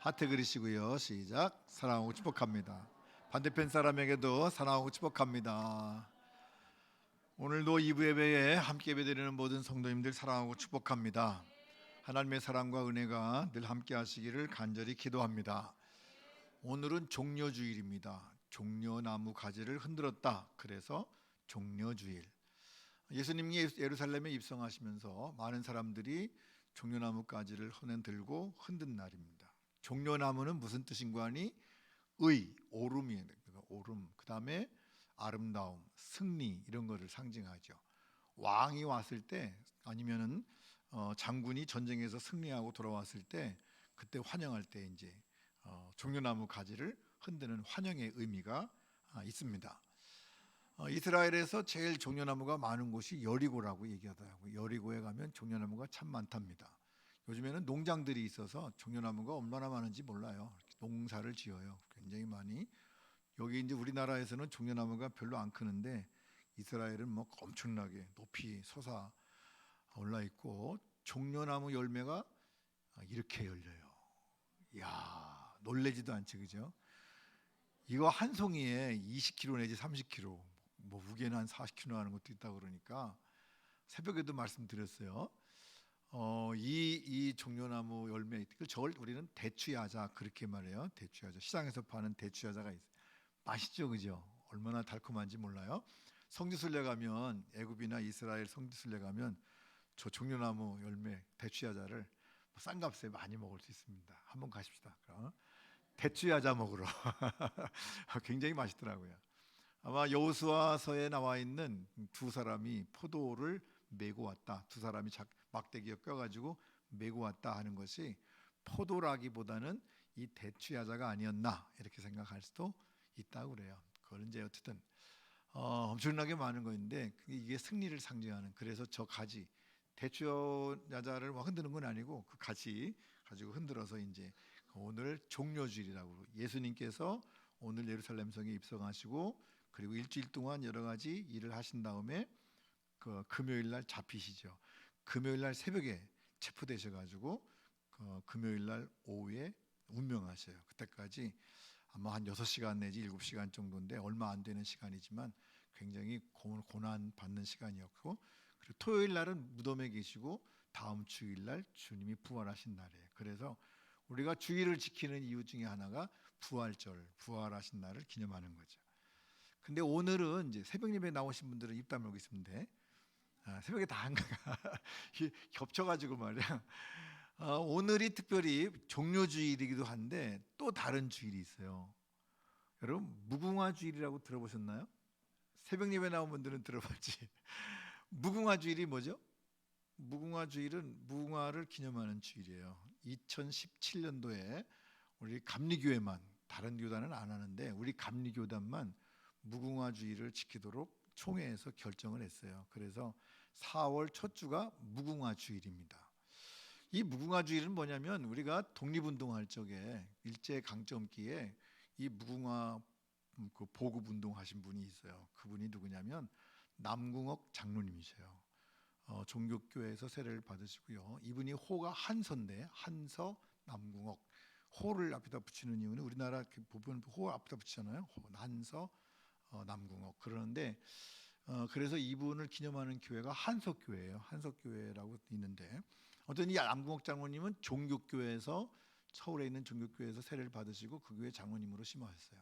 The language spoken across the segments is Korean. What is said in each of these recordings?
하트 그리시고요. 시작. 사랑하고 축복합니다. 반대편 사람에게도 사랑하고 축복합니다. 오늘도 2부 예배에 함께 예배드리는 모든 성도님들 사랑하고 축복합니다. 하나님의 사랑과 은혜가 늘 함께 하시기를 간절히 기도합니다. 오늘은 종려주일입니다. 종려나무 가지를 흔들었다. 그래서 종려주일. 예수님이 예루살렘에 입성하시면서 많은 사람들이 종려나무 가지를 흔들고 흔든 날입니다. 종려나무는 무슨 뜻인가 하니 의, 오름이에요. 오름. 그 다음에 아름다움, 승리 이런 거를 상징하죠. 왕이 왔을 때 아니면은 장군이 전쟁에서 승리하고 돌아왔을 때 그때 환영할 때 이제 종려나무 가지를 흔드는 환영의 의미가 있습니다. 이스라엘에서 제일 종려나무가 많은 곳이 여리고라고 얘기하더라고요. 여리고에 가면 종려나무가 참 많답니다. 요즘에는 농장들이 있어서 종려나무가 얼마나 많은지 몰라요. 농사를 지어요. 굉장히 많이. 여기 이제 우리나라에서는 종려나무가 별로 안 크는데 이스라엘은 뭐 엄청나게 높이 솟아 올라 있고 종려나무 열매가 이렇게 열려요. 이야, 놀래지도 않지, 그죠? 이거 한 송이에 20kg 내지 30kg, 뭐 무게는 한 40kg 하는 것도 있다고 그러니까 새벽에도 말씀드렸어요. 이 종려나무 열매, 저걸 우리는 대추야자 그렇게 말해요. 대추야자. 시장에서 파는 대추야자가 있어요. 맛있죠, 그죠? 얼마나 달콤한지 몰라요. 성지순례 가면 애굽이나 이스라엘 성지순례 가면 저 종려나무 열매 대추야자를 싼 값에 많이 먹을 수 있습니다. 한번 가십시다. 대추야자 먹으러. 굉장히 맛있더라고요. 아마 여호수아서에 나와 있는 두 사람이 포도를 메고 왔다. 두 사람이 막대기에 껴가지고 메고 왔다 하는 것이 포도라기보다는 이 대추야자가 아니었나 이렇게 생각할 수도 있다고 그래요. 그건 이제 어쨌든 엄청나게 많은 거인데 이게 승리를 상징하는. 그래서 저 가지 대추야자를 막 흔드는 건 아니고 그 가지 가지고 흔들어서 이제 오늘 종려주일이라고 예수님께서 오늘 예루살렘 성에 입성하시고 그리고 일주일 동안 여러 가지 일을 하신 다음에 그 금요일 날 잡히시죠. 금요일 날 새벽에 체포되셔 가지고 금요일 날 오후에 운명하셔요. 그때까지 아마 한 6시간 내지 7시간 정도인데 얼마 안 되는 시간이지만 굉장히 고난 받는 시간이었고 그리고 토요일 날은 무덤에 계시고 다음 주일 날 주님이 부활하신 날이에요. 그래서 우리가 주일을 지키는 이유 중에 하나가 부활절, 부활하신 날을 기념하는 거죠. 근데 오늘은 이제 새벽 예배 나오신 분들은 입 다물고 있는데 새벽에 다 안 가가 겹쳐가지고 말이야. 오늘이 특별히 종려주일이기도 한데 또 다른 주일이 있어요. 여러분 무궁화 주일이라고 들어보셨나요? 새벽 예배 나온 분들은 들어봤지. 무궁화 주일이 뭐죠? 무궁화 주일은 무궁화를 기념하는 주일이에요. 2017년도에 우리 감리교회만, 다른 교단은 안 하는데 우리 감리교단만 무궁화 주일을 지키도록 총회에서 결정을 했어요. 그래서 4월 첫 주가 무궁화 주일입니다. 이 무궁화 주일은 뭐냐면 우리가 독립운동할 적에 일제 강점기에 이 무궁화 그 보급 운동하신 분이 있어요. 그분이 누구냐면 남궁옥 장로님이세요. 종교교회에서 세례를 받으시고요. 이분이 호가 한서인데 한서 남궁옥. 호를 앞에다 붙이는 이유는 우리나라 부분 호 앞에다 붙이잖아요. 한서 남궁옥. 그러는데 그래서 이분을 기념하는 교회가 한석교회예요. 한석교회라고 있는데 어떤 이 남궁옥 장로님은 종교교회에서 서울에 있는 종교교회에서 세례를 받으시고 그 교회 장로님으로 심하셨어요.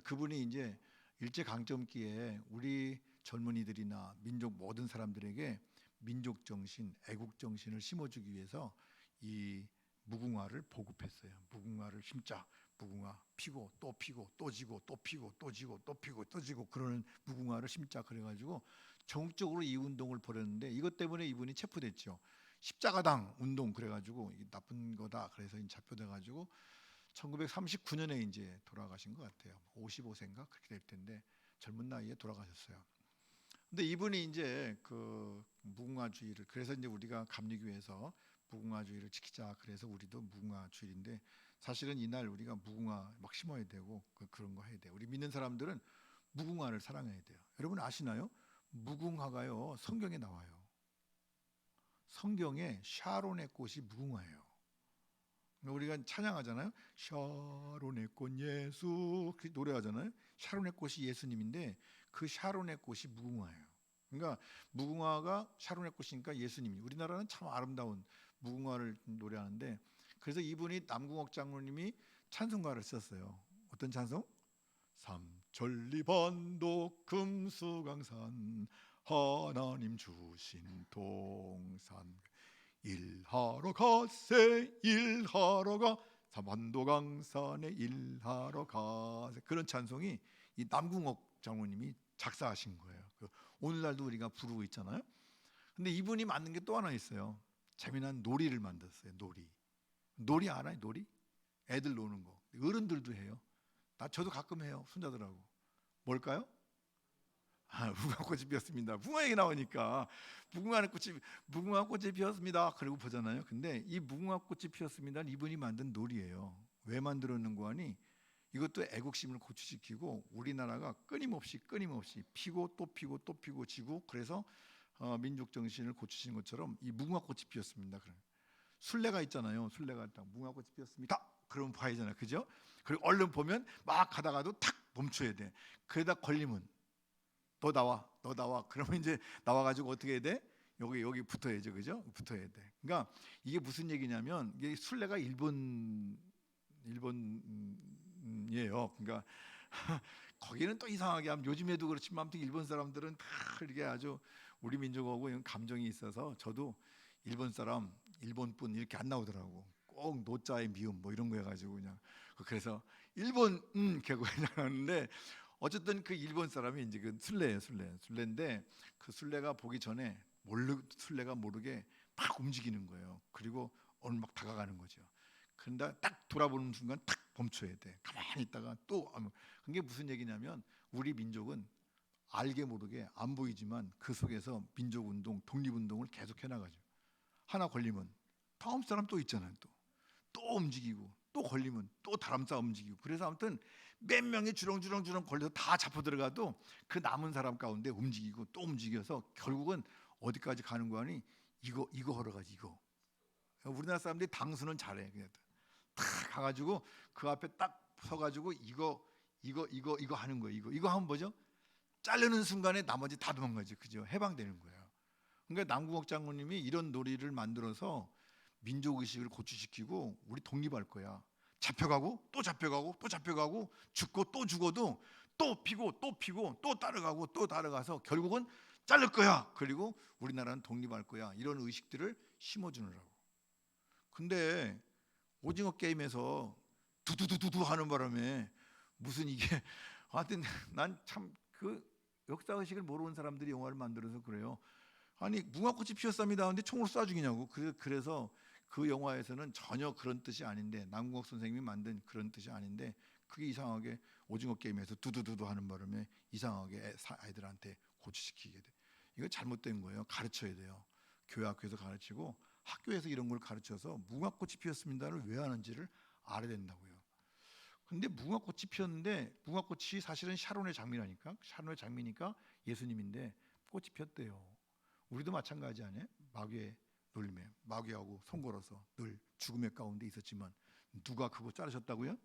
그분이 이제 일제 강점기에 우리 젊은이들이나 민족 모든 사람들에게 민족 정신, 애국 정신을 심어주기 위해서 이 무궁화를 보급했어요. 무궁화를 심자, 무궁화 피고 또 피고 또 지고 또 피고 또 지고 또 피고 또 지고 그러는 무궁화를 심자 그래가지고 전국적으로 이 운동을 벌였는데 이것 때문에 이분이 체포됐죠. 십자가당 운동 그래가지고 나쁜 거다 그래서 잡혀돼가지고 1939년에 이제 돌아가신 것 같아요. 55세인가 그렇게 될 텐데 젊은 나이에 돌아가셨어요. 근데 이분이 이제 그 무궁화주의를 그래서 이제 우리가 감리교회에서 무궁화주의를 지키자 그래서 우리도 무궁화주일인데 사실은 이날 우리가 무궁화 막 심어야 되고 그런 거 해야 돼요. 우리 믿는 사람들은 무궁화를 사랑해야 돼요. 여러분 아시나요? 무궁화가요 성경에 나와요. 성경에 샤론의 꽃이 무궁화예요. 우리가 찬양하잖아요. 샤론의 꽃 예수 그 노래하잖아요. 샤론의 꽃이 예수님인데 그 샤론의 꽃이 무궁화예요. 그러니까 무궁화가 샤론의 꽃이니까 예수님이. 우리나라는 참 아름다운 무궁화를 노래하는데 그래서 이분이 남궁옥 장로님이 찬송가를 썼어요. 어떤 찬송? 삼천리반도 금수강산 하나님 주신 동산 일하러 가세 일하러 가 반도강산에 일하러 가세 그런 찬송이 이 남궁옥 장로님이 작사하신 거예요. 오늘날도 우리가 부르고 있잖아요. 근데 이분이 만든 게 또 하나 있어요. 재미난 놀이를 만들었어요. 놀이 알아요? 놀이? 애들 노는 거. 어른들도 해요. 저도 가끔 해요. 손자들하고. 뭘까요? 무궁화꽃이 피었습니다. 무궁화 얘기 나오니까 무궁화꽃이 피었습니다. 그리고 보잖아요. 근데 이 무궁화꽃이 피었습니다는 이분이 만든 놀이예요. 왜 만들었는고 하니 이것도 애국심을 고취시키고 우리나라가 끊임없이 피고 또 피고 또 피고 지고 그래서 민족 정신을 고치신 것처럼 이 무궁화꽃이 피었습니다. 그럼 순례가 있잖아요. 순례가 딱 무궁화꽃이 피었습니다. 그러면 봐야잖아요. 그죠? 그리고 얼른 보면 막 가다가도 탁 멈춰야 돼. 그러다 걸리면 너 나와. 그러면 이제 나와가지고 어떻게 해야 돼? 여기 붙어야죠, 그죠? 붙어야 돼. 그러니까 이게 무슨 얘기냐면 이게 순례가 일본이에요. 그러니까 거기는 또 이상하게 하면 요즘에도 그렇지만 아무튼 일본 사람들은 다 이렇게 아주 우리 민족하고 이런 감정이 있어서 저도 일본 사람, 일본 분 이렇게 안 나오더라고. 꼭 노자의 미음 뭐 이런 거 해가지고 그냥 그래서 일본 개고 하는데 어쨌든 그 일본 사람이 이제 그 순례인데 그 순례가 보기 전에 순례가 모르게 막 움직이는 거예요. 그리고 오늘 막 다가가는 거죠. 그런데 딱 돌아보는 순간 딱 멈춰야 돼. 가만히 있다가 또 그게 무슨 얘기냐면 우리 민족은 알게 모르게 안 보이지만 그 속에서 민족운동, 독립운동을 계속 해나가죠. 하나 걸리면 다음 사람 또 있잖아요. 또 움직이고 또 걸리면 또 다른 사람 움직이고 그래서 아무튼 몇 명이 주렁주렁 걸려서 다 잡혀 들어가도 그 남은 사람 가운데 움직이고 또 움직여서 결국은 어디까지 가는 거 아니 이거 하러 가지 이거. 우리나라 사람들이 당수는 잘해. 그냥 탁 가가지고 그 앞에 딱 서가지고 이거 하는 거예요. 이거 하면 뭐죠? 자르는 순간에 나머지 다 도망가죠. 그죠? 해방되는 거예요. 그러니까 남궁옥 장로님이 이런 놀이를 만들어서 민족 의식을 고취시키고 우리 독립할 거야. 잡혀가고 또 잡혀가고 또 잡혀가고 죽고 또 죽어도 또 피고 또 따라가고 또 따라가서 결국은 자를 거야. 그리고 우리나라는 독립할 거야. 이런 의식들을 심어주느라고. 근데 오징어 게임에서 두두두두두 하는 바람에 무슨 이게 하여튼 난 참 그 역사 의식을 모르는 사람들이 영화를 만들어서 그래요. 아니 무궁화꽃이 피었습니다. 근데 총으로 쏴 죽이냐고. 그래서 그 영화에서는 전혀 그런 뜻이 아닌데 남궁옥 선생님이 만든 그런 뜻이 아닌데 그게 이상하게 오징어 게임에서 두두두두 하는 바람에 이상하게 아이들한테 고치시키게 돼. 이거 잘못된 거예요. 가르쳐야 돼요. 교회 학교에서 가르치고 학교에서 이런 걸 가르쳐서 무궁화꽃이 피었습니다를 왜 하는지를 알아야 된다고요. 근데 무궁화꽃이 피었는데 무궁화꽃이 사실은 샤론의 장미라니까. 샤론의 장미니까 예수님인데 꽃이 피었대요. 우리도 마찬가지 아니에요? 마귀의 놀림에 마귀하고 손걸어서 늘 죽음의 가운데 있었지만 누가 그거 자르셨다고요?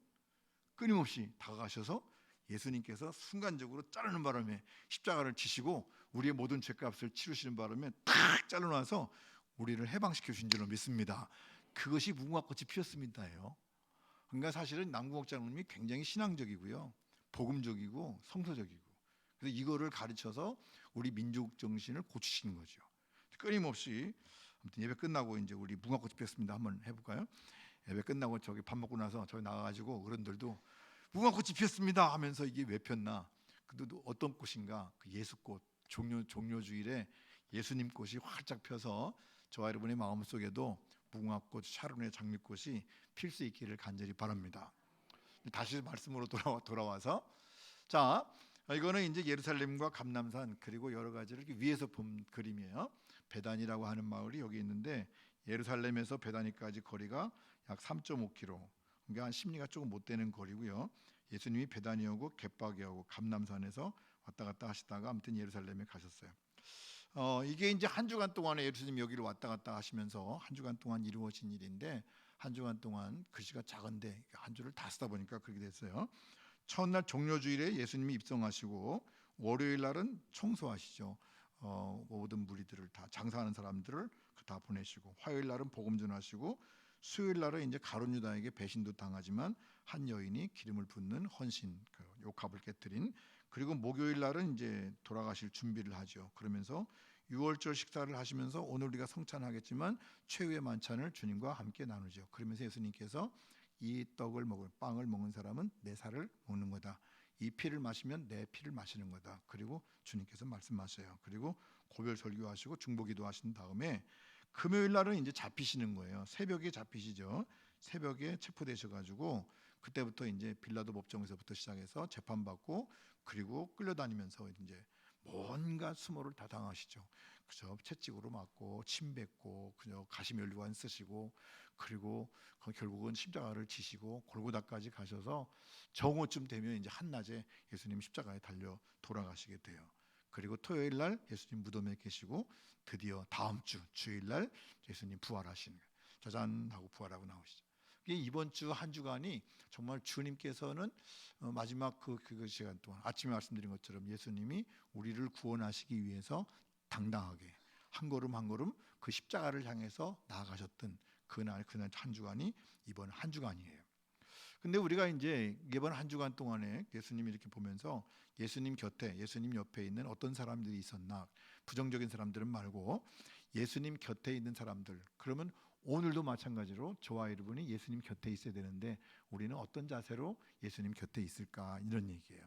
끊임없이 다가가셔서 예수님께서 순간적으로 자르는 바람에 십자가를 지시고 우리의 모든 죄값을 치르시는 바람에 탁 잘라놔서 우리를 해방시켜 주신 줄로 믿습니다. 그것이 무궁화꽃이 피었습니다예요. 그러니까 사실은 남궁옥 장로님이 굉장히 신앙적이고요, 복음적이고 성서적이고 그래서 이거를 가르쳐서 우리 민족 정신을 고치시는 거죠. 끊임없이 아무튼 예배 끝나고 이제 우리 무궁화꽃이 피었습니다. 한번 해볼까요? 예배 끝나고 저기 밥 먹고 나서 저기 나가가지고 어른들도 무궁화꽃이 피었습니다 하면서 이게 왜 폈나? 그래도 어떤 꽃인가? 그 예수꽃 종료주일에 예수님 꽃이 활짝 펴서 저와 여러분의 마음 속에도 무궁화꽃, 샤론의 장미꽃이 필 수 있기를 간절히 바랍니다. 다시 말씀으로 돌아와서 자, 이거는 이제 예루살렘과 감람산 그리고 여러 가지를 이렇게 위에서 본 그림이에요. 베단이라고 하는 마을이 여기 있는데 예루살렘에서 베다니까지 거리가 약 3.5km. 그러니까 한 심리가 조금 못 되는 거리고요. 예수님이 베다니하고 갯바게하고 감람산에서 왔다 갔다 하시다가 아무튼 예루살렘에 가셨어요. 이게 이제 한 주간 동안에 예루살렘 여기를 왔다 갔다 하시면서 한 주간 동안 이루어진 일인데 한 주간 동안 글씨가 작은데 한 줄을 다 쓰다 보니까 그렇게 됐어요. 첫날 종료주일에 예수님이 입성하시고 월요일 날은 청소하시죠. 모든 무리들을 다 장사하는 사람들을 다 보내시고 화요일 날은 복음 전하시고 수요일 날은 이제 가룟 유다에게 배신도 당하지만 한 여인이 기름을 붓는 헌신, 요값을 깨뜨린, 그리고 목요일 날은 이제 돌아가실 준비를 하죠. 그러면서 유월절 식사를 하시면서 오늘 우리가 성찬하겠지만 최후의 만찬을 주님과 함께 나누죠. 그러면서 예수님께서 이 떡을 먹을 빵을 먹는 사람은 내 살을 먹는 거다. 이 피를 마시면 내 피를 마시는 거다. 그리고 주님께서 말씀하셔요. 그리고 고별 설교하시고 중보기도 하신 다음에 금요일 날은 이제 잡히시는 거예요. 새벽에 잡히시죠. 새벽에 체포되셔가지고 그때부터 이제 빌라도 법정에서부터 시작해서 재판받고 그리고 끌려다니면서 이제 뭔가 수모를 다 당하시죠. 그죠? 채찍으로 맞고 침 뱉고 그죠? 가시면류관 쓰시고 그리고 결국은 십자가를 지시고 골고다까지 가셔서 정오쯤 되면 이제 한낮에 예수님 십자가에 달려 돌아가시게 돼요. 그리고 토요일 날 예수님 무덤에 계시고 드디어 다음 주 주일 날 예수님 부활하시는 거예요. 짜잔하고 부활하고 나오시죠. 이번 주 한 주간이 정말 주님께서는 마지막 그 시간 동안 아침에 말씀드린 것처럼 예수님이 우리를 구원하시기 위해서 당당하게 한 걸음 한 걸음 그 십자가를 향해서 나아가셨던 그날 한 주간이 이번 한 주간이에요. 근데 우리가 이제 이번 한 주간 동안에 예수님 이렇게 보면서 예수님 곁에 예수님 옆에 있는 어떤 사람들이 있었나, 부정적인 사람들은 말고 예수님 곁에 있는 사람들, 그러면 오늘도 마찬가지로 저와 여러분이 예수님 곁에 있어야 되는데 우리는 어떤 자세로 예수님 곁에 있을까, 이런 얘기예요.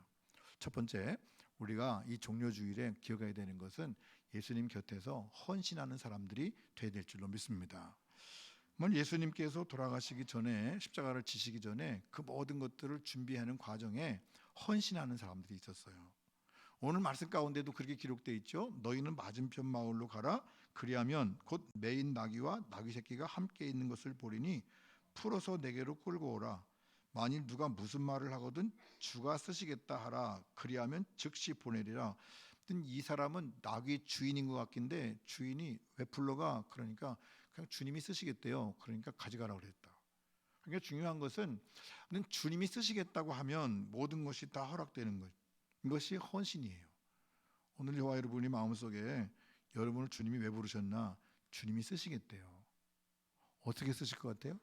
첫 번째, 우리가 이 종료주일에 기억해야 되는 것은 예수님 곁에서 헌신하는 사람들이 돼야 될 줄로 믿습니다. 예수님께서 돌아가시기 전에, 십자가를 지시기 전에 그 모든 것들을 준비하는 과정에 헌신하는 사람들이 있었어요. 오늘 말씀 가운데도 그렇게 기록되어 있죠. 너희는 맞은편 마을로 가라. 그리하면 곧 매인 나귀와 나귀 새끼가 함께 있는 것을 보리니 풀어서 내게로 끌고 오라. 만일 누가 무슨 말을 하거든 주가 쓰시겠다 하라. 그리하면 즉시 보내리라. 이 사람은 나귀 주인인 것 같긴데 주인이 왜 불러가? 그러니까 그냥 주님이 쓰시겠대요. 그러니까 가져가라고 그랬다. 그러니까 중요한 것은 주님이 쓰시겠다고 하면 모든 것이 다 허락되는 것. 이것이 헌신이에요. 오늘 저와 여러분이 마음속에 여러분을 주님이 왜 부르셨나? 주님이 쓰시겠대요. 어떻게 쓰실 것 같아요?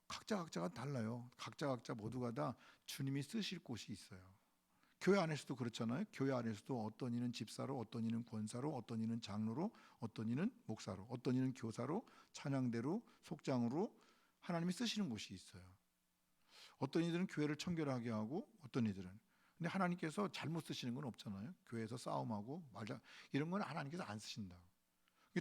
각자가 달라요. 각자 모두가 다 주님이 쓰실 곳이 있어요. 교회 안에서도 그렇잖아요. 교회 안에서도 어떤 이는 집사로, 어떤 이는 권사로, 어떤 이는 장로로, 어떤 이는 목사로, 어떤 이는 교사로, 찬양대로, 속장으로 하나님이 쓰시는 곳이 있어요. 어떤 이들은 교회를 청결하게 하고 어떤 이들은, 근데 하나님께서 잘못 쓰시는 건 없잖아요. 교회에서 싸움하고 말자 이런 건 하나님께서 안 쓰신다.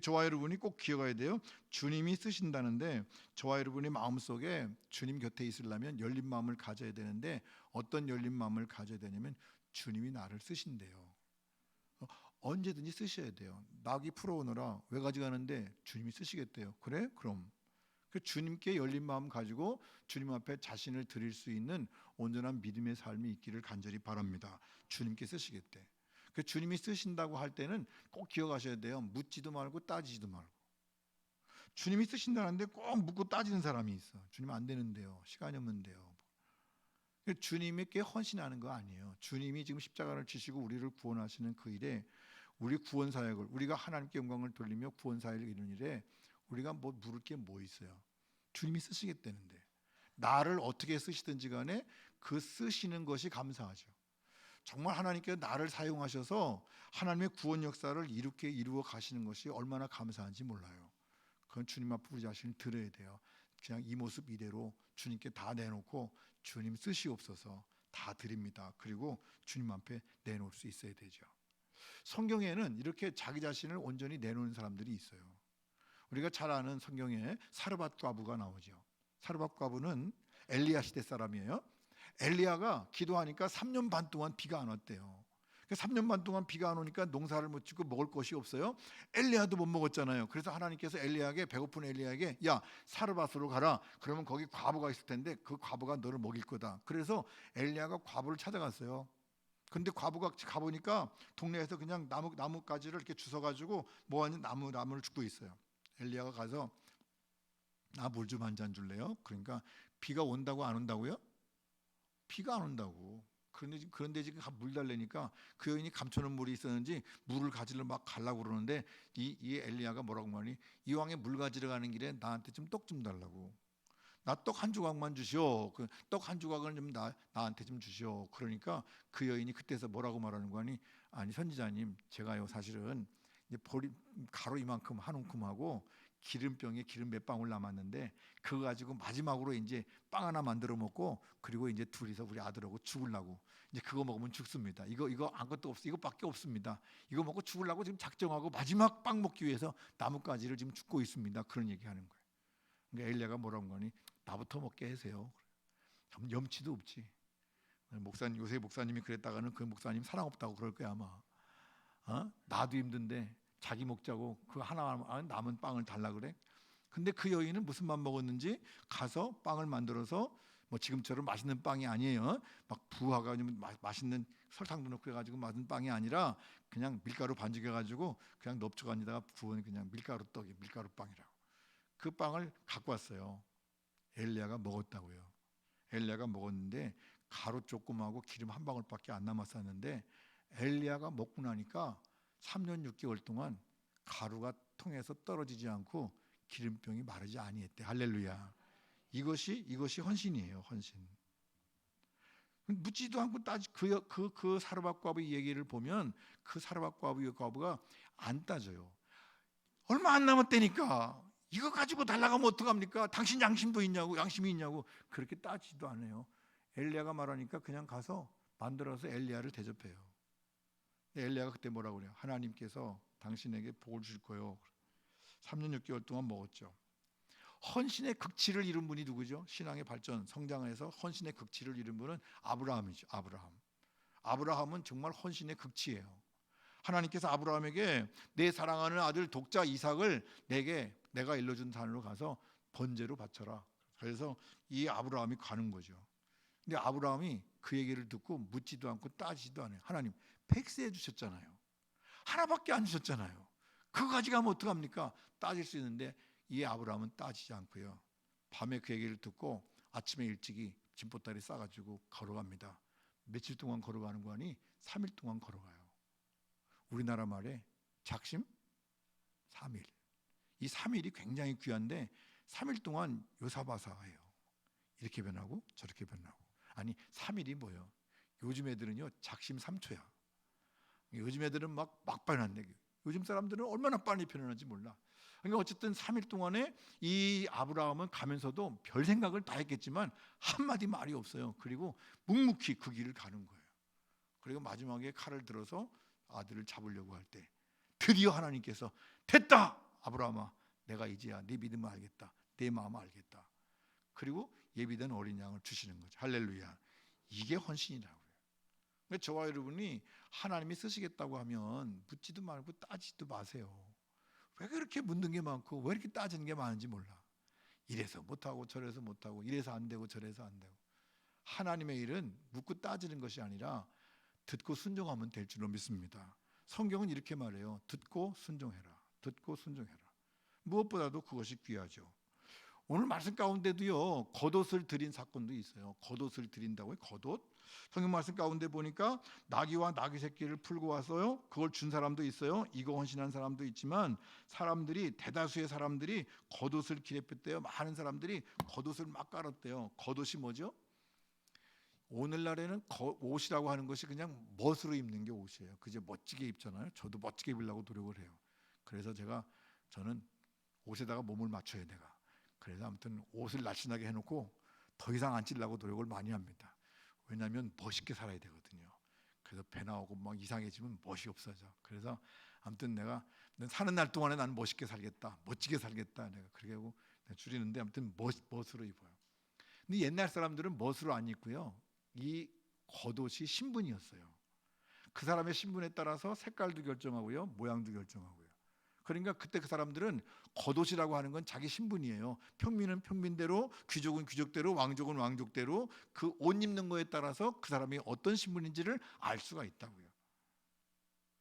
저와 여러분이 꼭 기억해야 돼요. 주님이 쓰신다는데 저와 여러분의 마음속에 주님 곁에 있으려면 열린 마음을 가져야 되는데 어떤 열린 마음을 가져야 되냐면 주님이 나를 쓰신대요. 언제든지 쓰셔야 돼요. 낙이 풀어오느라 왜 가져가는데 주님이 쓰시겠대요. 그래? 그럼 그 주님께 열린 마음 가지고 주님 앞에 자신을 드릴 수 있는 온전한 믿음의 삶이 있기를 간절히 바랍니다. 주님께 쓰시겠대. 그 주님이 쓰신다고 할 때는 꼭 기억하셔야 돼요. 묻지도 말고 따지지도 말고. 주님이 쓰신다는데 꼭 묻고 따지는 사람이 있어. 주님 안 되는데요. 시간이 없는데요. 주님께 헌신하는 거 아니에요. 주님이 지금 십자가를 지시고 우리를 구원하시는 그 일에 우리 구원 사역을, 우리가 하나님께 영광을 돌리며 구원 사역을 이루는 일에 우리가 뭐 물을 게 뭐 있어요. 주님이 쓰시겠다는데 나를 어떻게 쓰시든지 간에 그 쓰시는 것이 감사하죠. 정말 하나님께서 나를 사용하셔서 하나님의 구원 역사를 이루어 가시는 것이 얼마나 감사한지 몰라요. 그건 주님 앞에 우리 자신을 드려야 돼요. 그냥 이 모습 이대로 주님께 다 내놓고 주님 쓰시옵소서 다 드립니다. 그리고 주님 앞에 내놓을 수 있어야 되죠. 성경에는 이렇게 자기 자신을 온전히 내놓는 사람들이 있어요. 우리가 잘 아는 성경에 사르밧 과부가 나오죠. 사르밧 과부는 엘리야 시대 사람이에요. 엘리야가 기도하니까 3년 반 동안 비가 안 왔대요. 3년 반 동안 비가 안 오니까 농사를 못 짓고 먹을 것이 없어요. 엘리야도 못 먹었잖아요. 그래서 하나님께서 엘리야에게, 배고픈 엘리야에게 야 사르밧으로 가라. 그러면 거기 과부가 있을 텐데 그 과부가 너를 먹일 거다. 그래서 엘리야가 과부를 찾아갔어요. 근데 과부가 가보니까 동네에서 그냥 나뭇가지를 이렇게 주워가지고 뭐하니 나무를 줍고 있어요. 엘리야가 가서 나 물 좀 한 잔 줄래요? 그러니까 비가 온다고 안 온다고요? 비가 안 온다고. 그런데 지금 물 달래니까 그 여인이 감춰놓은 물이 있었는지 물을 가지러 막 가려고 그러는데 이 엘리야가 뭐라고 하니, 이왕에 물 가지러 가는 길에 나한테 좀 떡 좀 달라고. 나 떡 한 조각만 주시오. 그 떡 한 조각을 좀 나한테 좀 주시오. 그러니까 그 여인이 그때서 뭐라고 말하는 거니, 아니 선지자님, 제가요 사실은 이제 가루 이만큼 한 움큼하고 기름병에 기름 몇 방울 남았는데 그거 가지고 마지막으로 이제 빵 하나 만들어 먹고, 그리고 이제 둘이서 우리 아들하고 죽으려고, 이제 그거 먹으면 죽습니다. 이거 아무것도 없어, 이거밖에 없습니다. 이거 먹고 죽으려고 지금 작정하고 마지막 빵 먹기 위해서 나뭇가지를 지금 줍고 있습니다. 그런 얘기하는 거예요. 그러니까 엘리야가 뭐라고 하니, 나부터 먹게 해세요. 염치도 없지. 목사님, 요새 목사님이 그랬다가는 그 목사님 사랑 없다고 그럴 거야 아마. 나도 힘든데 자기 먹자고 그 하나 남은 빵을 달라 그래. 근데 그 여인은 무슨 맘 먹었는지 가서 빵을 만들어서, 뭐 지금처럼 맛있는 빵이 아니에요. 막 부화가 좀 맛있는 설탕도 넣고 해가지고 만든 빵이 아니라 그냥 밀가루 반죽해가지고 그냥 넓적한데다가 부은 그냥 밀가루 떡이, 밀가루 빵이라고. 그 빵을 갖고 왔어요. 엘리야가 먹었다고요. 엘리야가 먹었는데 가루 조금하고 기름 한 방울밖에 안 남았었는데, 엘리야가 먹고 나니까 3년 6개월 동안 가루가 통해서 떨어지지 않고 기름병이 마르지 아니했대. 할렐루야. 이것이 헌신이에요. 헌신. 묻지도 않고 따지, 그 사르밧 과부의 얘기를 보면 그 사르밧 과부가 안 따져요. 얼마 안 남았다니까. 이거 가지고 달라가면 어떡합니까? 당신 양심이 있냐고 그렇게 따지도 않아요. 엘리야가 말하니까 그냥 가서 만들어서 엘리야를 대접해요. 엘리야가 그때 뭐라고 그래요? 하나님께서 당신에게 복을 주실 거예요. 3년 6개월 동안 먹었죠. 헌신의 극치를 이룬 분이 누구죠? 신앙의 발전, 성장에서 헌신의 극치를 이룬 분은 아브라함이죠. 아브라함은 정말 헌신의 극치예요. 하나님께서 아브라함에게 내 사랑하는 아들 독자 이삭을 내가 일러준 산으로 가서 번제로 바쳐라. 그래서 이 아브라함이 가는 거죠. 근데 아브라함이 그 얘기를 듣고 묻지도 않고 따지지도 않아요. 하나님 팩스해 주셨잖아요. 하나밖에 안 주셨잖아요. 그거 가져가면 어떡합니까? 따질 수 있는데 이 아브라함은 따지지 않고요. 밤에 그 얘기를 듣고 아침에 일찍이 짐보따리 싸가지고 걸어갑니다. 며칠 동안 걸어가는 거 아니? 3일 동안 걸어가요. 우리나라 말에 작심 3일. 이 3일이 굉장히 귀한데 3일 동안 요사바사해요. 이렇게 변하고 저렇게 변하고. 아니 3일이 뭐예요? 요즘 애들은요 작심 3초야. 요즘 애들은 막 변한대. 요즘 사람들은 얼마나 빨리 변하는지 몰라. 그러니까 어쨌든 3일 동안에 이 아브라함은 가면서도 별 생각을 다 했겠지만 한마디 말이 없어요. 그리고 묵묵히 그 길을 가는 거예요. 그리고 마지막에 칼을 들어서 아들을 잡으려고 할 때 드디어 하나님께서 됐다 아브라함아, 내가 이제야 네 믿음을 알겠다, 네 마음을 알겠다. 그리고 예비된 어린 양을 주시는 거죠. 할렐루야. 이게 헌신이라고요. 그러니까 저와 여러분이 하나님이 쓰시겠다고 하면 묻지도 말고 따지지도 마세요. 왜 그렇게 묻는 게 많고 왜 이렇게 따지는 게 많은지 몰라. 이래서 못하고 저래서 못하고 이래서 안 되고 저래서 안 되고. 하나님의 일은 묻고 따지는 것이 아니라 듣고 순종하면 될 줄로 믿습니다. 성경은 이렇게 말해요. 듣고 순종해라. 듣고 순종해라. 무엇보다도 그것이 귀하죠. 오늘 말씀 가운데도요 겉옷을 드린 사건도 있어요. 겉옷을 드린다고요? 겉옷? 성경 말씀 가운데 보니까 나귀와 나귀 새끼를 풀고 와서요 그걸 준 사람도 있어요. 이거 헌신한 사람도 있지만 대다수의 사람들이 겉옷을 기립했대요. 많은 사람들이 겉옷을 막 깔았대요. 겉옷이 뭐죠? 오늘날에는 옷이라고 하는 것이 그냥 멋으로 입는 게 옷이에요. 그저 멋지게 입잖아요. 저도 멋지게 입으려고 노력을 해요. 그래서 저는 옷에다가 몸을 맞춰야 내가. 그래서 아무튼 옷을 날씬하게 해놓고 더 이상 안 찌려고 노력을 많이 합니다. 왜냐하면 멋있게 살아야 되거든요. 그래서 배 나오고 막 이상해지면 멋이 없어져. 그래서 아무튼 내가 사는 날 동안에 나는 멋있게 살겠다, 멋지게 살겠다. 내가 그렇게 하고 줄이는데 아무튼 멋으로 입어요. 근데 옛날 사람들은 멋으로 안 입고요. 이 겉옷이 신분이었어요. 그 사람의 신분에 따라서 색깔도 결정하고요, 모양도 결정하고요. 그러니까 그때 그 사람들은 겉옷이라고 하는 건 자기 신분이에요. 평민은 평민대로, 귀족은 귀족대로, 왕족은 왕족대로 그 옷 입는 거에 따라서 그 사람이 어떤 신분인지를 알 수가 있다고요.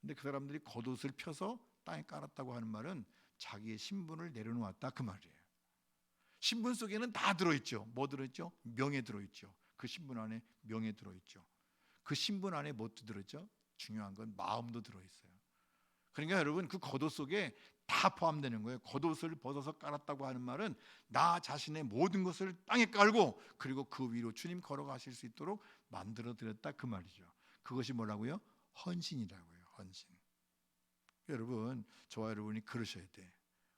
근데 그 사람들이 겉옷을 펴서 땅에 깔았다고 하는 말은 자기의 신분을 내려놓았다 그 말이에요. 신분 속에는 다 들어있죠. 뭐 들어있죠? 명예 들어있죠. 그 신분 안에 명예 들어있죠. 그 신분 안에 뭐 들어있죠? 중요한 건 마음도 들어있어요. 그러니까 여러분, 그 겉옷 속에 다 포함되는 거예요. 겉옷을 벗어서 깔았다고 하는 말은 나 자신의 모든 것을 땅에 깔고 그리고 그 위로 주님 걸어가실 수 있도록 만들어 드렸다, 그 말이죠. 그것이 뭐라고요? 헌신이라고요. 헌신. 여러분, 저와 여러분이 그러셔야 돼.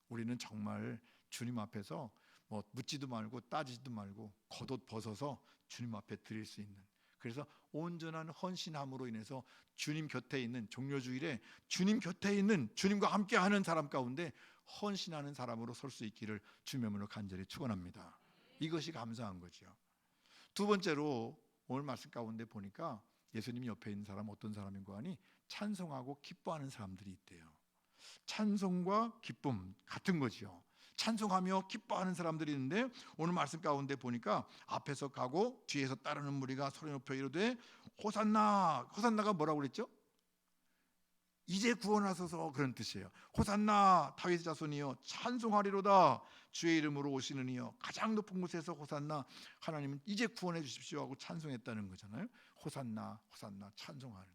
우리는 정말 주님 앞에서 뭐 묻지도 말고 따지지도 말고 겉옷 벗어서 주님 앞에 드릴 수 있는, 그래서 온전한 헌신함으로 인해서 주님 곁에 있는, 종료주일에 주님 곁에 있는, 주님과 함께하는 사람 가운데 헌신하는 사람으로 설 수 있기를 주님의 이름으로 간절히 축원합니다. 이것이 감사한 거죠. 두 번째로 오늘 말씀 가운데 보니까 예수님 옆에 있는 사람 어떤 사람인가 하니 찬송하고 기뻐하는 사람들이 있대요. 찬송과 기쁨 같은 거죠. 찬송하며 기뻐하는 사람들이 있는데 오늘 말씀 가운데 보니까 앞에서 가고 뒤에서 따르는 무리가 소리 높여 이르되 호산나. 호산나가 뭐라고 그랬죠? 이제 구원하소서, 그런 뜻이에요. 호산나 다윗의 자손이여 찬송하리로다. 주의 이름으로 오시는 이여 가장 높은 곳에서 호산나. 하나님은 이제 구원해 주십시오 하고 찬송했다는 거잖아요. 호산나 호산나 찬송하는.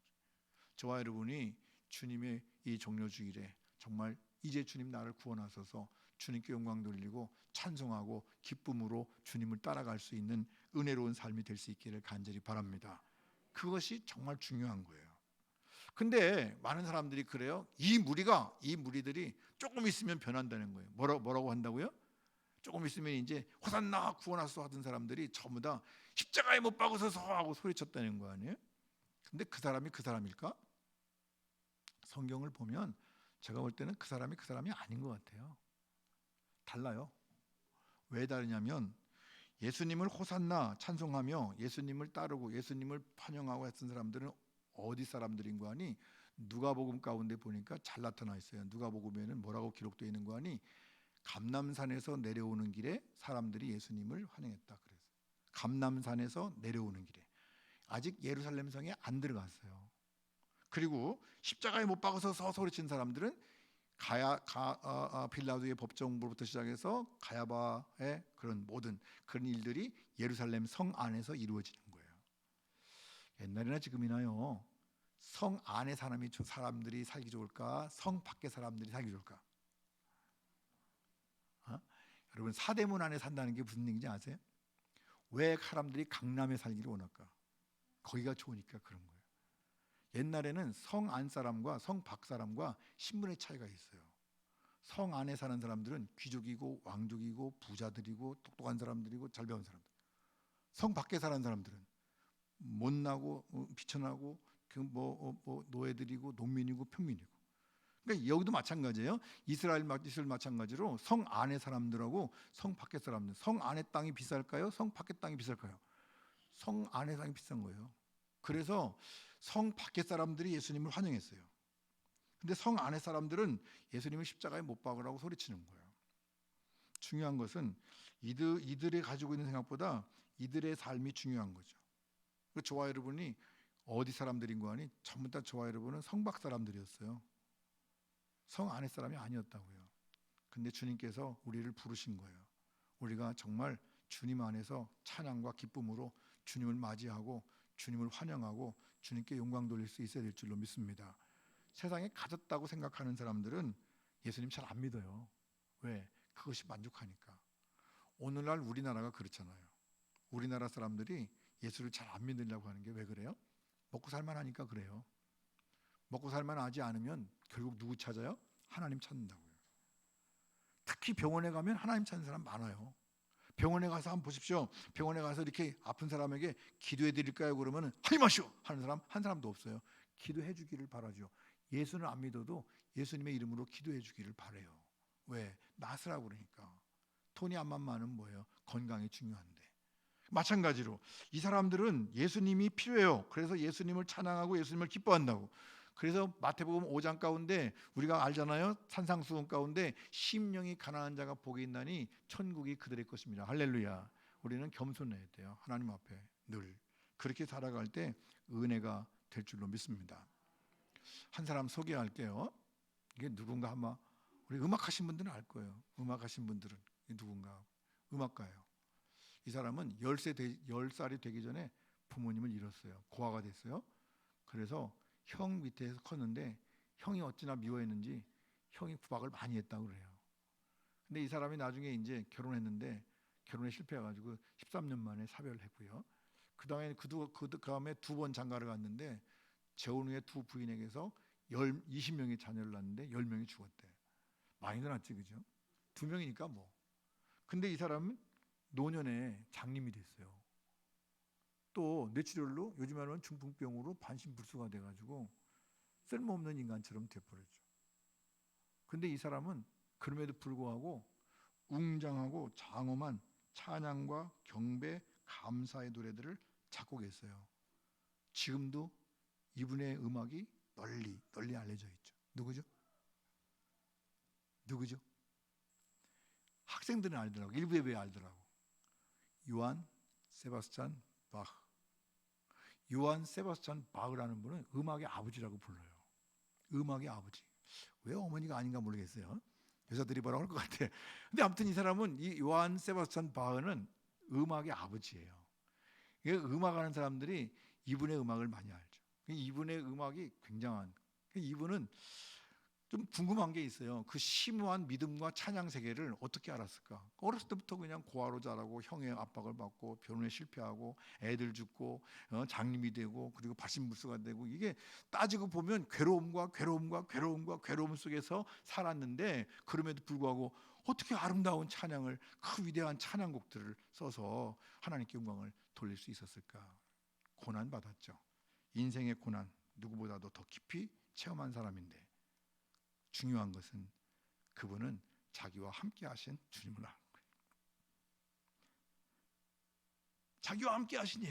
저와 여러분이 주님의 이 종료주일에 정말 이제 주님 나를 구원하소서, 주님께 영광 돌리고 찬송하고 기쁨으로 주님을 따라갈 수 있는 은혜로운 삶이 될 수 있기를 간절히 바랍니다. 그것이 정말 중요한 거예요. 근데 많은 사람들이 그래요. 이 무리들이 조금 있으면 변한다는 거예요. 뭐라고 한다고요? 조금 있으면 이제 호산나 구원하소서 하던 사람들이 전부 다 십자가에 못 박으소서 하고 소리쳤다는 거 아니에요? 근데 그 사람이 그 사람일까? 성경을 보면 제가 볼 때는 그 사람이 아닌 것 같아요. 달라요. 왜 다르냐면 예수님을 호산나 찬송하며 예수님을 따르고 예수님을 환영하고 했던 사람들은 어디 사람들인 거 아니? 누가복음 가운데 보니까 잘 나타나 있어요. 누가복음에는 뭐라고 기록되어 있는 거 아니? 감람산에서 내려오는 길에 사람들이 예수님을 환영했다 그래서 감람산에서 내려오는 길에 아직 예루살렘 성에 안 들어갔어요. 그리고 십자가에 못 박아서 소리친 사람들은 빌라도의 법정부부터 시작해서 가야바의 그런 모든 그런 일들이 예루살렘 성 안에서 이루어지는 거예요. 옛날이나 지금이나요, 성 안에 사람들이 살기 좋을까, 성 밖에 사람들이 살기 좋을까? 여러분, 사대문 안에 산다는 게 무슨 얘기인지 아세요? 왜 사람들이 강남에 살기를 원할까? 거기가 좋으니까 그런 거예요. 옛날에는 성 안 사람과 성 밖 사람과 신분의 차이가 있어요. 성 안에 사는 사람들은 귀족이고 왕족이고 부자들이고 똑똑한 사람들이고 잘 배운 사람들. 성 밖에 사는 사람들은 못나고 비천하고 노예들이고 농민이고 평민이고. 그러니까 여기도 마찬가지예요. 이스라엘 마찬가지로 성 안에 사람들하고 성 밖에 사람들. 성 안에 땅이 비쌀까요? 성 밖에 땅이 비쌀까요? 성 안에 땅이 비싼 거예요. 그래서 성 밖에 사람들이 예수님을 환영했어요. 근데 성 안에 사람들은 예수님을 십자가에 못 박으라고 소리치는 거예요. 중요한 것은 이들이 가지고 있는 생각보다 이들의 삶이 중요한 거죠. 저와 여러분이 어디 사람들인 거 아니? 전부 다 저와 여러분은 성 밖 사람들이었어요. 성 안에 사람이 아니었다고요. 근데 주님께서 우리를 부르신 거예요. 우리가 정말 주님 안에서 찬양과 기쁨으로 주님을 맞이하고 주님을 환영하고 주님께 영광 돌릴 수 있어야 될 줄로 믿습니다. 세상에 가졌다고 생각하는 사람들은 예수님 잘 안 믿어요. 왜? 그것이 만족하니까. 오늘날 우리나라가 그렇잖아요. 우리나라 사람들이 예수를 잘 안 믿으려고 하는 게 왜 그래요? 먹고 살만하니까 그래요. 먹고 살만하지 않으면 결국 누구 찾아요? 하나님 찾는다고요. 특히 병원에 가면 하나님 찾는 사람 많아요. 병원에 가서 한번 보십시오. 병원에 가서 이렇게 아픈 사람에게 기도해 드릴까요? 그러면 하지 마시오 하는 사람 한 사람도 없어요. 기도해 주기를 바라죠. 예수는 안 믿어도 예수님의 이름으로 기도해 주기를 바라요. 왜? 나으라고 그러니까. 돈이 안 만만은 뭐예요? 건강이 중요한데. 마찬가지로 이 사람들은 예수님이 필요해요. 그래서 예수님을 찬양하고 예수님을 기뻐한다고. 그래서 마태복음 5장 가운데 우리가 알잖아요. 산상수훈 가운데 심령이 가난한 자가 복이 있나니 천국이 그들의 것입니다. 할렐루야. 우리는 겸손해야 돼요. 하나님 앞에 늘 그렇게 살아갈 때 은혜가 될 줄로 믿습니다. 한 사람 소개할게요. 이게 누군가 아마 우리 음악하신 분들은 알 거예요. 음악하신 분들은 누군가 음악가예요. 이 사람은 10살이 되기 전에 부모님을 잃었어요. 고아가 됐어요. 그래서 형 밑에서 컸는데 형이 어찌나 미워했는지 형이 구박을 많이 했다고 그래요. 근데 이 사람이 나중에 이제 결혼했는데 결혼에 실패해가지고 13년 만에 사별을 했고요. 그 다음에 두 번 장가를 갔는데 재혼 후에 두 부인에게서 20명의 자녀를 낳았는데 10명이 죽었대. 많이 낳았지, 그죠? 두 명이니까 뭐. 근데 이 사람은 노년에 장님이 됐어요. 또 뇌출혈로 요즘 말하면 중풍병으로 반신불수가 돼가지고 쓸모없는 인간처럼 돼버렸죠. 근데 이 사람은 그럼에도 불구하고 웅장하고 장엄한 찬양과 경배, 감사의 노래들을 작곡했어요. 지금도 이분의 음악이 널리 알려져 있죠. 누구죠? 학생들은 알더라고. 일부 예배에 알더라고. 요한 세바스찬 바흐. 요한 세바스찬 바흐라는 분은 음악의 아버지라고 불러요. 음악의 아버지. 왜 어머니가 아닌가 모르겠어요. 여자들이 뭐라고 할 것 같아. 근데 아무튼 이 사람은, 이 요한 세바스찬 바흐는 음악의 아버지예요. 음악하는 사람들이 이분의 음악을 많이 알죠. 이분의 음악이 굉장한, 이분은 좀 궁금한 게 있어요. 그 심오한 믿음과 찬양 세계를 어떻게 알았을까? 어렸을 때부터 그냥 고아로 자라고 형의 압박을 받고 결혼에 실패하고 애들 죽고 장님이 되고 그리고 발신불수가 되고, 이게 따지고 보면 괴로움 속에서 살았는데 그럼에도 불구하고 어떻게 아름다운 찬양을, 그 위대한 찬양곡들을 써서 하나님께 영광을 돌릴 수 있었을까? 고난 받았죠. 인생의 고난 누구보다도 더 깊이 체험한 사람인데 중요한 것은 그분은 자기와 함께 하신 주님을 아는 거예요. 자기와 함께 하신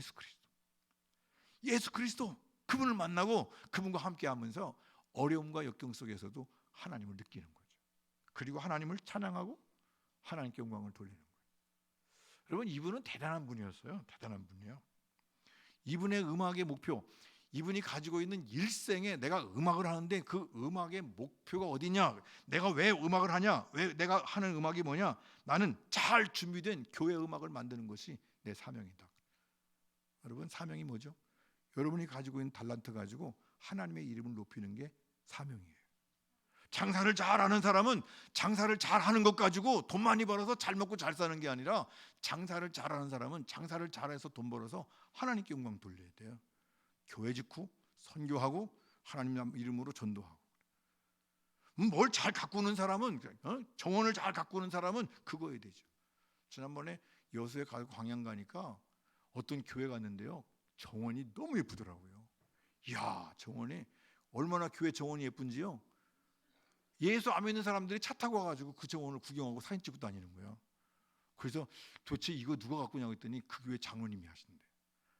예수 그리스도 그분을 만나고 그분과 함께 하면서 어려움과 역경 속에서도 하나님을 느끼는 거죠. 그리고 하나님을 찬양하고 하나님께 영광을 돌리는 거예요. 여러분, 이분은 대단한 분이었어요. 대단한 분이에요. 이분의 음악의 목표, 이분이 가지고 있는 일생에 내가 음악을 하는데 그 음악의 목표가 어디냐? 내가 왜 음악을 하냐? 왜 내가 하는 음악이 뭐냐? 나는 잘 준비된 교회 음악을 만드는 것이 내 사명이다. 여러분, 사명이 뭐죠? 여러분이 가지고 있는 달란트 가지고 하나님의 이름을 높이는 게 사명이에요. 장사를 잘하는 사람은 장사를 잘하는 것 가지고 돈 많이 벌어서 잘 먹고 잘 사는 게 아니라, 장사를 잘하는 사람은 장사를 잘해서 돈 벌어서 하나님께 영광 돌려야 돼요. 교회 짓고 선교하고 하나님 이름으로 전도하고. 뭘 잘 가꾸는 사람은, 정원을 잘 가꾸는 사람은 그거 해야 되죠. 지난번에 여수에 광양 가니까 어떤 교회 갔는데요, 정원이 너무 예쁘더라고요. 이야, 정원이 얼마나, 교회 정원이 예쁜지요. 예수 안 믿는 사람들이 차 타고 와가지고 그 정원을 구경하고 사진 찍고 다니는 거예요. 그래서 도대체 이거 누가 갖고 냐고 했더니 그 교회 장로님이 하신대.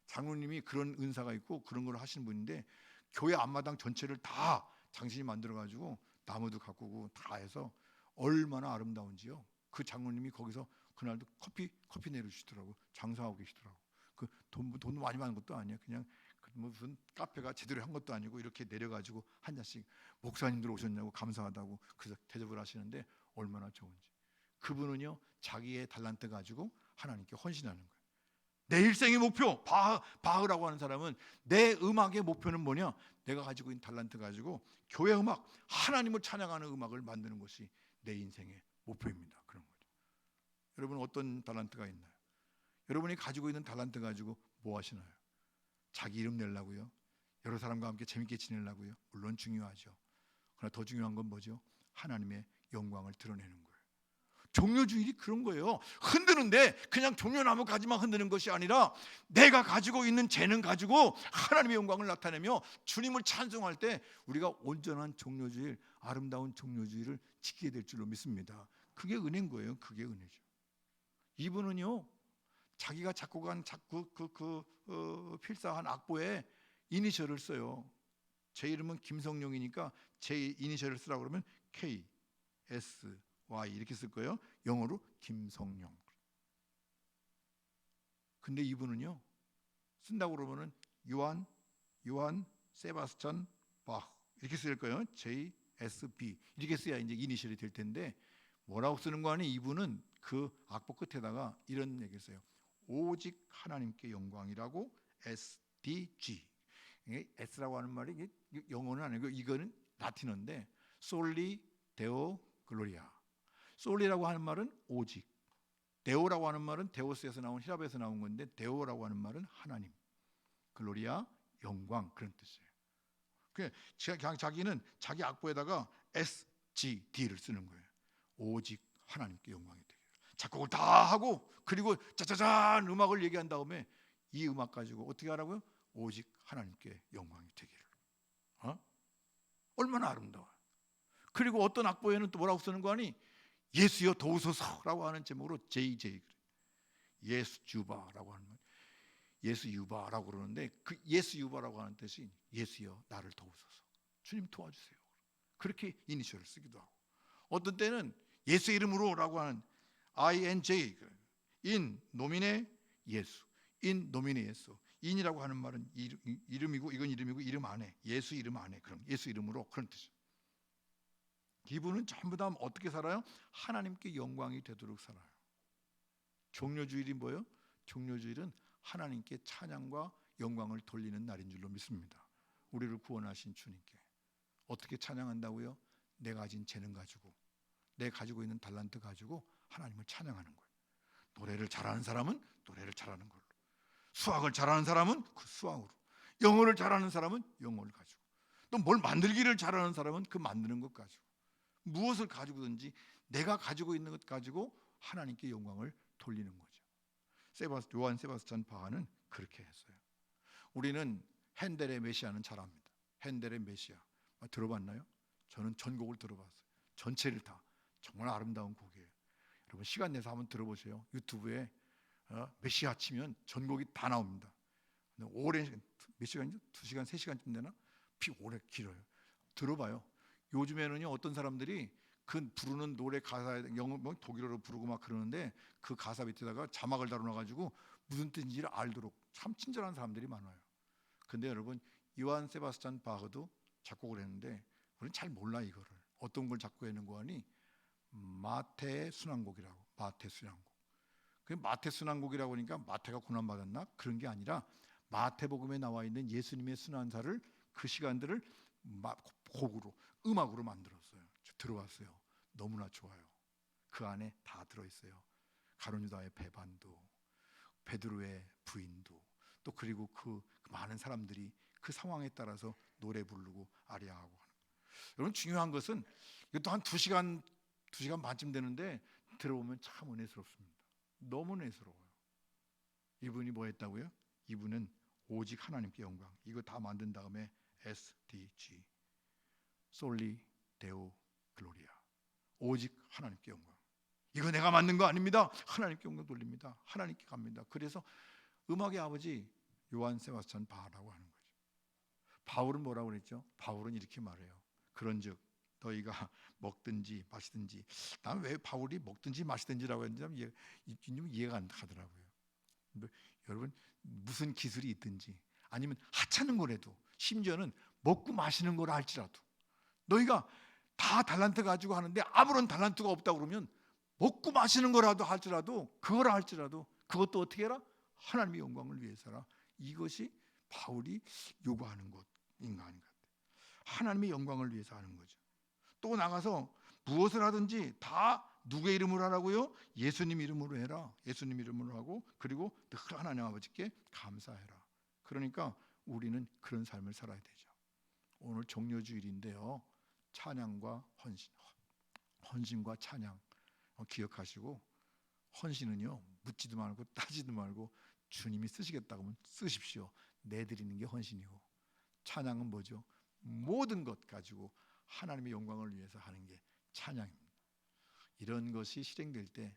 장로님이 그런 은사가 있고 그런 걸 하시는 분인데, 교회 앞마당 전체를 다 당신이 만들어가지고 나무도 가꾸고 다 해서 얼마나 아름다운지요. 그 장로님이 거기서 그날도 커피 내려주시더라고. 장사하고 계시더라고. 그 돈 많이 받는 것도 아니에요. 그냥 무슨 카페가 제대로 한 것도 아니고 이렇게 내려가지고 한 잔씩, 목사님들 오셨냐고 감사하다고 그래서 대접을 하시는데 얼마나 좋은지. 그분은요, 자기의 달란트 가지고 하나님께 헌신하는 거예요. 내 일생의 목표, 바흐라고 하는 사람은 내 음악의 목표는 뭐냐? 내가 가지고 있는 달란트 가지고 교회 음악, 하나님을 찬양하는 음악을 만드는 것이 내 인생의 목표입니다. 그런 거죠. 여러분, 어떤 달란트가 있나요? 여러분이 가지고 있는 달란트 가지고 뭐 하시나요? 자기 이름 내려고요? 여러 사람과 함께 재밌게 지내려고요? 물론 중요하죠. 그러나 더 중요한 건 뭐죠? 하나님의 영광을 드러내는 거예요. 종려주일이 그런 거예요. 흔드는데 그냥 종려나무 가지만 흔드는 것이 아니라 내가 가지고 있는 재능 가지고 하나님의 영광을 나타내며 주님을 찬송할 때 우리가 온전한 종려주일, 아름다운 종려주일을 지키게 될 줄로 믿습니다. 그게 은혜인 거예요. 그게 은혜죠. 이분은요, 자기가 작곡한 필사한 악보에 이니셜을 써요. 제 이름은 김성룡이니까 제 이니셜을 쓰라고 그러면 K, S, Y 이렇게 쓸 거예요. 영어로 김성룡. 근데 이분은요, 쓴다고 그러면은 요한 세바스찬 바흐 이렇게 쓸 거예요. J, S, B 이렇게 써야 이제 이니셜이 될 텐데 뭐라고 쓰는 거 아니? 이분은 그 악보 끝에다가 이런 얘기를 써요. 오직 하나님께 영광이라고 SDG. S라고 하는 말이 영어는 아니고 이거는 라틴어인데 솔리 데오 글로리아. 솔리라고 하는 말은 오직, 데오라고 하는 말은 데오스에서 나온 히라브에서 나온 건데 데오라고 하는 말은 하나님, 글로리아 영광 그런 뜻이에요. 그냥 자기는 자기 악보에다가 SGD를 쓰는 거예요. 오직 하나님께 영광이 되기를. 작곡을 다 하고 그리고 짜자잔 음악을 얘기한 다음에 이 음악 가지고 어떻게 하라고요? 오직 하나님께 영광이 되기를. 얼마나 아름다워요. 그리고 어떤 악보에는 또 뭐라고 쓰는 거 아니? 예수여 도우소서라고 하는 제목으로 JJ, 예수 주바라고 하는 말, 예수 유바라고 그러는데 그 예수 유바라고 하는 뜻이 예수여 나를 도우소서, 주님 도와주세요. 그렇게 이니셜을 쓰기도 하고, 어떤 때는 예수 이름으로라고 하는 INJ, 인 노미네 예수, 인 노미네 예수. 인이라고 하는 말은 이름이고 이건 이름이고 이름 안에, 예수 이름 안에, 그럼 예수 이름으로 그런 뜻이에요. 기분은 전부 다 어떻게 살아요? 하나님께 영광이 되도록 살아요. 종료주일이 뭐예요? 종료주일은 하나님께 찬양과 영광을 돌리는 날인 줄로 믿습니다. 우리를 구원하신 주님께. 어떻게 찬양한다고요? 내가 가진 재능 가지고, 내가 가지고 있는 달란트 가지고 하나님을 찬양하는 거예요. 노래를 잘하는 사람은 노래를 잘하는 걸로, 수학을 잘하는 사람은 그 수학으로, 영어를 잘하는 사람은 영어를 가지고, 또 뭘 만들기를 잘하는 사람은 그 만드는 것 가지고, 무엇을 가지고든지 내가 가지고 있는 것 가지고 하나님께 영광을 돌리는 거죠. 요한 세바스찬 바하는 그렇게 했어요. 우리는 핸델의 메시아는 잘 압니다. 핸델의 메시아 들어봤나요? 저는 전곡을 들어봤어요. 전체를 다. 정말 아름다운 곡이에요. 여러분 시간 내서 한번 들어보세요. 유튜브에 메시아 치면 전곡이 다 나옵니다. 오랜 몇 시간이죠? 2시간, 3시간쯤 되나? 오래 길어요. 들어봐요. 요즘에는요 어떤 사람들이 그 부르는 노래 가사 영어 독일어로 부르고 막 그러는데 그 가사 밑에다가 자막을 달아놔가지고 무슨 뜻인지를 알도록 참 친절한 사람들이 많아요. 근데 여러분 요한 세바스찬 바흐도 작곡을 했는데 우리는 잘 몰라 이거를. 어떤 걸 작곡했는 거 아니? 마태 순환곡이라고. 마태 순환곡. 그 마태 순환곡이라고 하니까 마태가 고난 받았나? 그런 게 아니라 마태복음에 나와 있는 예수님의 순환사를 그 시간들을 곡으로 음악으로 만들었어요. 들어봤어요. 너무나 좋아요. 그 안에 다 들어있어요. 가룟 유다의 배반도, 베드로의 부인도, 또 그리고 그 많은 사람들이 그 상황에 따라서 노래 부르고 아리아하고 하는 거예요. 여러분 중요한 것은 이것도 한 2시간 반쯤 되는데 들어보면 참 은혜스럽습니다. 너무 은혜스러워요. 이분이 뭐 했다고요? 이분은 오직 하나님께 영광, 이거 다 만든 다음에 SDG, 솔리 데오 글로리아, 오직 하나님께 영광. 이거 내가 만든 거 아닙니다. 하나님께 영광 돌립니다. 하나님께 갑니다. 그래서 음악의 아버지 요한 세바스찬 바하라고 하는 거죠. 바울은 뭐라고 그랬죠? 바울은 이렇게 말해요. 그런즉 너희가 먹든지 마시든지, 난 왜 바울이 먹든지 마시든지라고 했는지 좀 이해가 안 가더라고요. 여러분 무슨 기술이 있든지 아니면 하찮은 거라도, 심지어는 먹고 마시는 거라 할지라도, 너희가 다 달란트 가지고 하는데 아무런 달란트가 없다 그러면 먹고 마시는 거라도 할지라도, 그거라 할지라도 그것도 어떻게 해라? 하나님의 영광을 위해서라. 이것이 바울이 요구하는 것인가 아닌가. 하나님의 영광을 위해서 하는 거죠. 또 나가서 무엇을 하든지 다 누구의 이름으로 하라고요? 예수님 이름으로 해라. 예수님 이름으로 하고, 그리고 늘 하나님 아버지께 감사해라. 그러니까 우리는 그런 삶을 살아야 되죠. 오늘 종료주일인데요, 찬양과 헌신과 찬양 기억하시고, 헌신은요 묻지도 말고 따지도 말고 주님이 쓰시겠다고 하면 쓰십시오. 내드리는 게 헌신이고, 찬양은 뭐죠? 모든 것 가지고 하나님의 영광을 위해서 하는 게 찬양입니다. 이런 것이 실행될 때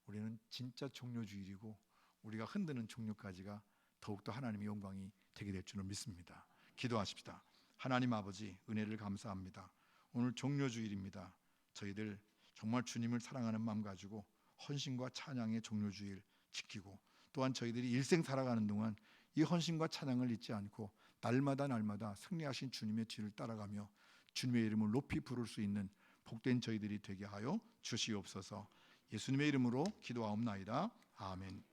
우리는 진짜 종료주일이고, 우리가 흔드는 종료까지가 더욱더 하나님의 영광이 되게 될 줄을 믿습니다. 기도하십시다. 하나님 아버지, 은혜를 감사합니다. 오늘 종료주일입니다. 저희들 정말 주님을 사랑하는 마음 가지고 헌신과 찬양의 종료주일 지키고, 또한 저희들이 일생 살아가는 동안 이 헌신과 찬양을 잊지 않고 날마다 승리하신 주님의 뒤를 따라가며 주님의 이름을 높이 부를 수 있는 복된 저희들이 되게 하여 주시옵소서. 예수님의 이름으로 기도하옵나이다. 아멘.